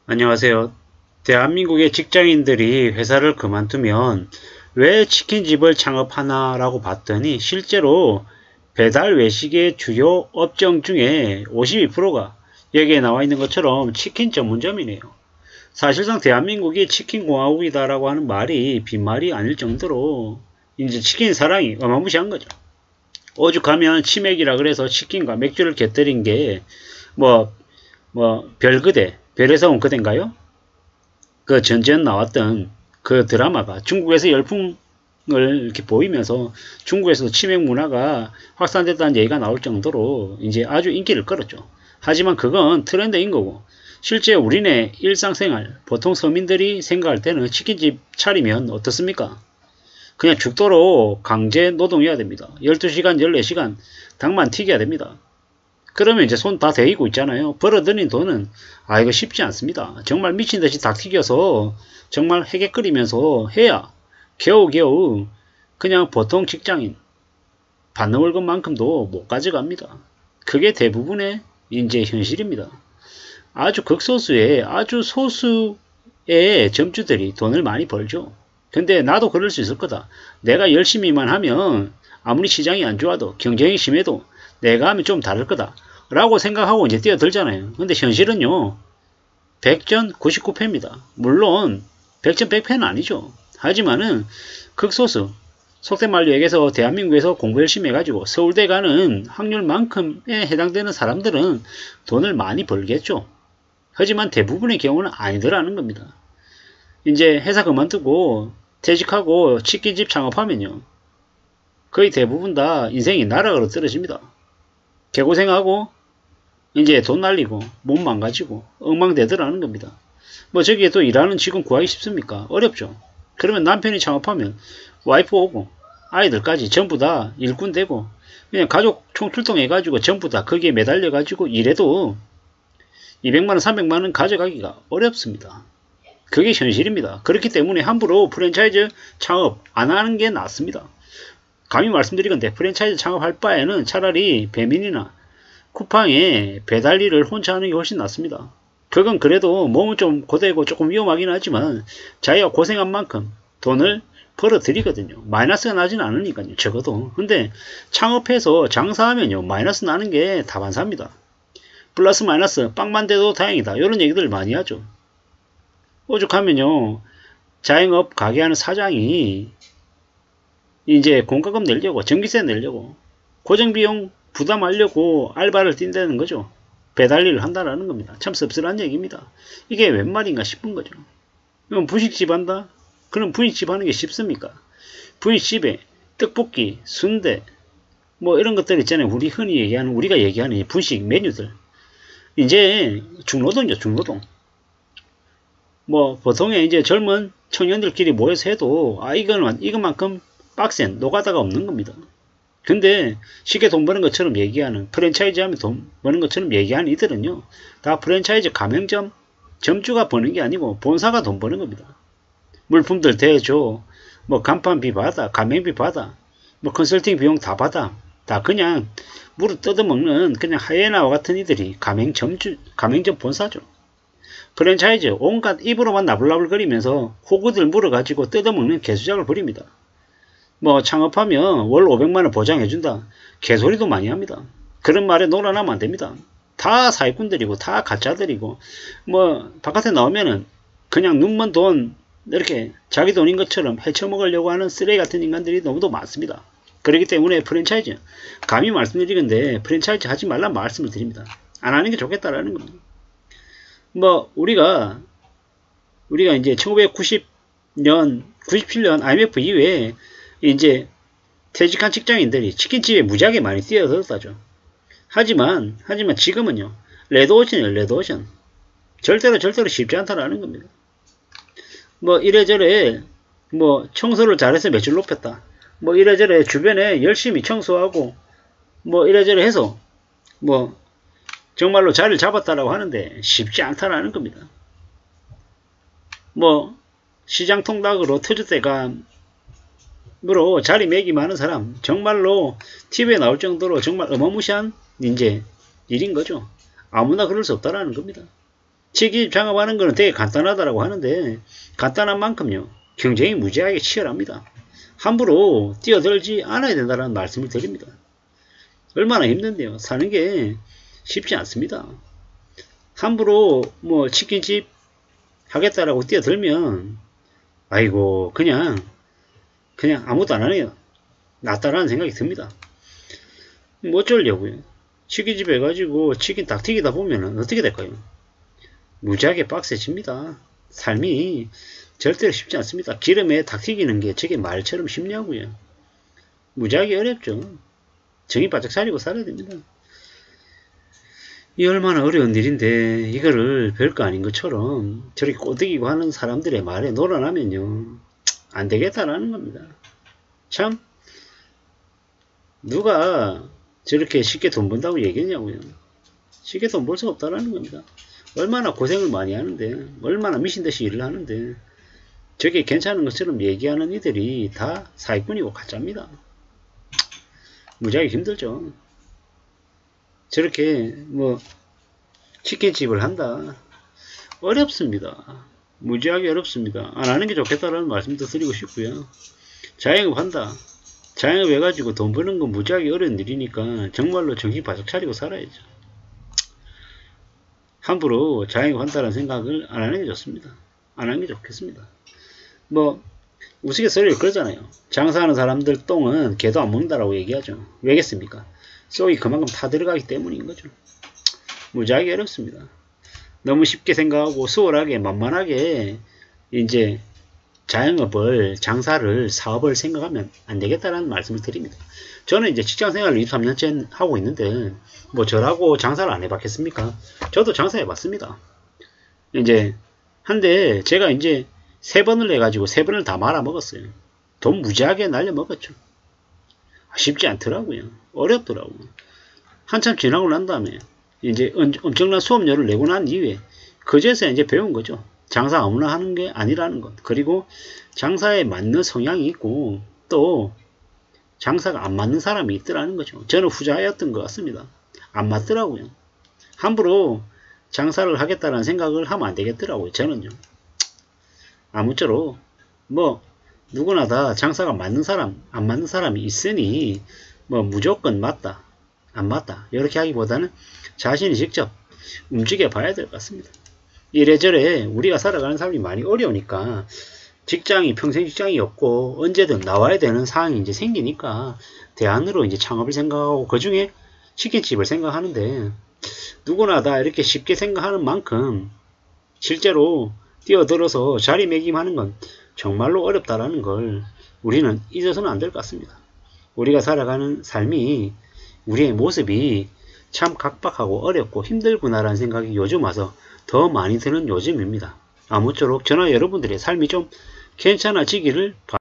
안녕하세요. 대한민국의 직장인들이 회사를 그만두면 왜 치킨집을 창업하나 라고 봤더니 실제로 배달 외식의 주요 업종 중에 52%가 여기에 나와 있는 것처럼 치킨 전문점이네요. 사실상 대한민국이 치킨공화국이다 라고 하는 말이 빈말이 아닐 정도로 이제 치킨 사랑이 어마무시한 거죠. 오죽하면 치맥이라 그래서 치킨과 맥주를 곁들인 게 뭐 별그대, 별에서 온 그대인가요? 그 전전 나왔던 그 드라마가 중국에서 열풍을 이렇게 보이면서 중국에서도 치맥 문화가 확산됐다는 얘기가 나올 정도로 이제 아주 인기를 끌었죠. 하지만 그건 트렌드인 거고 실제 우리네 일상생활 보통 서민들이 생각할 때는 치킨집 차리면 어떻습니까? 그냥 죽도록 강제 노동해야 됩니다. 12시간 14시간 닭만 튀겨야 됩니다. 그러면 이제 손 다 대이고 있잖아요. 벌어들인 돈은 이거 쉽지 않습니다. 정말 미친듯이 닭 튀겨서 정말 회개 끓이면서 해야 겨우겨우 그냥 보통 직장인 받는 월급만큼도 못 가져갑니다. 그게 대부분의 이제 현실입니다. 아주 극소수의 아주 소수의 점주들이 돈을 많이 벌죠. 근데 나도 그럴 수 있을 거다. 내가 열심히만 하면 아무리 시장이 안 좋아도 경쟁이 심해도 내가 하면 좀 다를 거다 라고 생각하고 이제 뛰어들잖아요. 근데 현실은요 100전 99패입니다. 물론 100전 100패는 아니죠. 하지만은 극소수 속된 말로 얘기해서 대한민국에서 공부 열심히 해가지고 서울대 가는 확률만큼에 해당되는 사람들은 돈을 많이 벌겠죠. 하지만 대부분의 경우는 아니더라는 겁니다. 이제 회사 그만두고 퇴직하고 치킨집 창업하면요 거의 대부분 다 인생이 나락으로 떨어집니다. 개고생하고 이제 돈 날리고 몸 망가지고 엉망되더라는 겁니다. 뭐 저기에 또 일하는 직원 구하기 쉽습니까? 어렵죠. 그러면 남편이 창업하면 와이프 오고 아이들까지 전부 다 일꾼 되고 그냥 가족 총출동해가지고 전부 다 거기에 매달려가지고 일해도 200만원 300만원 가져가기가 어렵습니다. 그게 현실입니다. 그렇기 때문에 함부로 프랜차이즈 창업 안 하는 게 낫습니다. 감히 말씀드리건데 프랜차이즈 창업할 바에는 차라리 배민이나 쿠팡에 배달 일을 혼자 하는 게 훨씬 낫습니다. 그건 그래도 몸은 좀 고되고 조금 위험하긴 하지만 자기가 고생한 만큼 돈을 벌어들이거든요. 마이너스가 나진 않으니까요. 적어도. 근데 창업해서 장사하면요. 마이너스 나는 게 다반사입니다. 플러스 마이너스 빵만 돼도 다행이다. 이런 얘기들 많이 하죠. 오죽하면요. 자영업 가게하는 사장이 이제 공과금 내려고 전기세 내려고 고정비용 부담하려고 알바를 뛴다는 거죠. 배달 일을 한다라는 겁니다. 참 씁쓸한 얘기입니다. 이게 웬 말인가 싶은 거죠. 그럼 분식집 한다? 그럼 분식집 하는 게 쉽습니까? 분식집에 떡볶이, 순대 뭐 이런 것들 있잖아요. 우리가 얘기하는 분식 메뉴들. 이제 중노동이죠. 중노동. 뭐 보통의 이제 젊은 청년들끼리 모여서 해도 이것만큼 빡센 노가다가 없는 겁니다. 근데 쉽게 돈 버는 것처럼 얘기하는 프랜차이즈 하면 돈 버는 것처럼 얘기하는 이들은요 다 프랜차이즈 가맹점 점주가 버는 게 아니고 본사가 돈 버는 겁니다. 물품들 대줘 뭐 간판비 받아 가맹비 받아 뭐 컨설팅 비용 다 받아 다 그냥 무릎 뜯어먹는 그냥 하이에나와 같은 이들이 가맹점 본사죠. 프랜차이즈 온갖 입으로만 나불나불거리면서 호구들 물어가지고 뜯어먹는 개수작을 부립니다. 뭐 창업하면 월 500만원 보장해준다. 개소리도 많이 합니다. 그런 말에 놀아나면 안됩니다. 다 사기꾼들이고 다 가짜들이고 뭐 바깥에 나오면은 그냥 눈먼 돈 이렇게 자기 돈인 것처럼 헤쳐먹으려고 하는 쓰레기 같은 인간들이 너무도 많습니다. 그렇기 때문에 프랜차이즈 감히 말씀드리건데 프랜차이즈 하지 말란 말씀을 드립니다. 안 하는 게 좋겠다라는 겁니다. 뭐 우리가 이제 1990년 97년 IMF 이후에 이제 퇴직한 직장인들이 치킨집에 무지하게 많이 뛰어들었다죠. 하지만 지금은요 레드오션이에요. 레드오션. 절대로 쉽지 않다라는 겁니다. 뭐 이래저래 뭐 청소를 잘해서 매출 높였다. 뭐 이래저래 주변에 열심히 청소하고 뭐 이래저래 해서 뭐 정말로 자리를 잡았다라고 하는데 쉽지 않다라는 겁니다. 뭐 시장 통닭으로 터줏대감으로 자리매김하는 사람 정말로 TV에 나올 정도로 정말 어마무시한 이제 일인 거죠. 아무나 그럴 수 없다라는 겁니다. 치킨집 창업하는 거는 되게 간단하다라고 하는데 간단한 만큼요 경쟁이 무지하게 치열합니다. 함부로 뛰어들지 않아야 된다는 말씀을 드립니다. 얼마나 힘든데요. 사는 게 쉽지 않습니다. 함부로 뭐 치킨집 하겠다라고 뛰어들면 아이고 그냥 아무것도 안 하네요. 낫다라는 생각이 듭니다. 뭐 어쩌려고요. 치킨집 해가지고 치킨 닭 튀기다 보면 어떻게 될까요? 무지하게 빡세집니다. 삶이 절대로 쉽지 않습니다. 기름에 닭 튀기는 게 저게 말처럼 쉽냐고요. 무지하게 어렵죠. 정이 바짝 차리고 살아야 됩니다. 이 얼마나 어려운 일인데 이거를 별거 아닌 것처럼 저렇게 꼬드기고 하는 사람들의 말에 놀아나면요 안 되겠다라는 겁니다. 참 누가 저렇게 쉽게 돈 번다고 얘기했냐고요. 쉽게 돈 벌 수 없다라는 겁니다. 얼마나 고생을 많이 하는데 얼마나 미친듯이 일을 하는데 저게 괜찮은 것처럼 얘기하는 이들이 다 사기꾼이고 가짜입니다. 무지하게 힘들죠. 저렇게 뭐 치킨집을 한다 어렵습니다. 무지하게 어렵습니다. 안 하는 게 좋겠다라는 말씀도 드리고 싶고요. 자영업 한다. 자영업 해가지고 돈 버는 건 무지하게 어려운 일이니까 정말로 정신 바짝 차리고 살아야죠. 함부로 자영업 한다는 생각을 안 하는 게 좋습니다. 안 하는 게 좋겠습니다. 뭐 우스갯소리를 그러잖아요. 장사하는 사람들 똥은 개도 안 먹는다라고 얘기하죠. 왜겠습니까? 쏙이 그만큼 타 들어가기 때문인 거죠. 무지하게 어렵습니다. 너무 쉽게 생각하고 수월하게 만만하게 이제 자영업을 장사를 사업을 생각하면 안 되겠다라는 말씀을 드립니다. 저는 이제 직장생활을 23년째 하고 있는데 뭐 저라고 장사를 안 해봤겠습니까? 저도 장사해봤습니다. 이제 한데 제가 이제 3번을 해가지고 3번을 다 말아먹었어요. 돈 무지하게 날려먹었죠. 쉽지 않더라고요. 어렵더라고요. 한참 지나고 난 다음에 이제 엄청난 수업료를 내고 난 이후에 그제서 이제 배운 거죠. 장사 아무나 하는 게 아니라는 것. 그리고 장사에 맞는 성향이 있고 또 장사가 안 맞는 사람이 있더라는 거죠. 저는 후자였던 것 같습니다. 안 맞더라고요. 함부로 장사를 하겠다는 생각을 하면 안 되겠더라고요. 저는요. 아무쪼록 뭐 누구나 다 장사가 맞는 사람 안 맞는 사람이 있으니 뭐 무조건 맞다 안 맞다 이렇게 하기보다는 자신이 직접 움직여 봐야 될 것 같습니다. 이래저래 우리가 살아가는 삶이 많이 어려우니까 직장이 평생 직장이 없고 언제든 나와야 되는 상황이 이제 생기니까 대안으로 이제 창업을 생각하고 그 중에 치킨집을 생각하는데 누구나 다 이렇게 쉽게 생각하는 만큼 실제로 뛰어들어서 자리매김하는 건 정말로 어렵다라는 걸 우리는 잊어서는 안 될 것 같습니다. 우리가 살아가는 삶이 우리의 모습이 참 각박하고 어렵고 힘들구나라는 생각이 요즘 와서 더 많이 드는 요즘입니다. 아무쪼록 저나 여러분들의 삶이 좀 괜찮아지기를 바랍니다.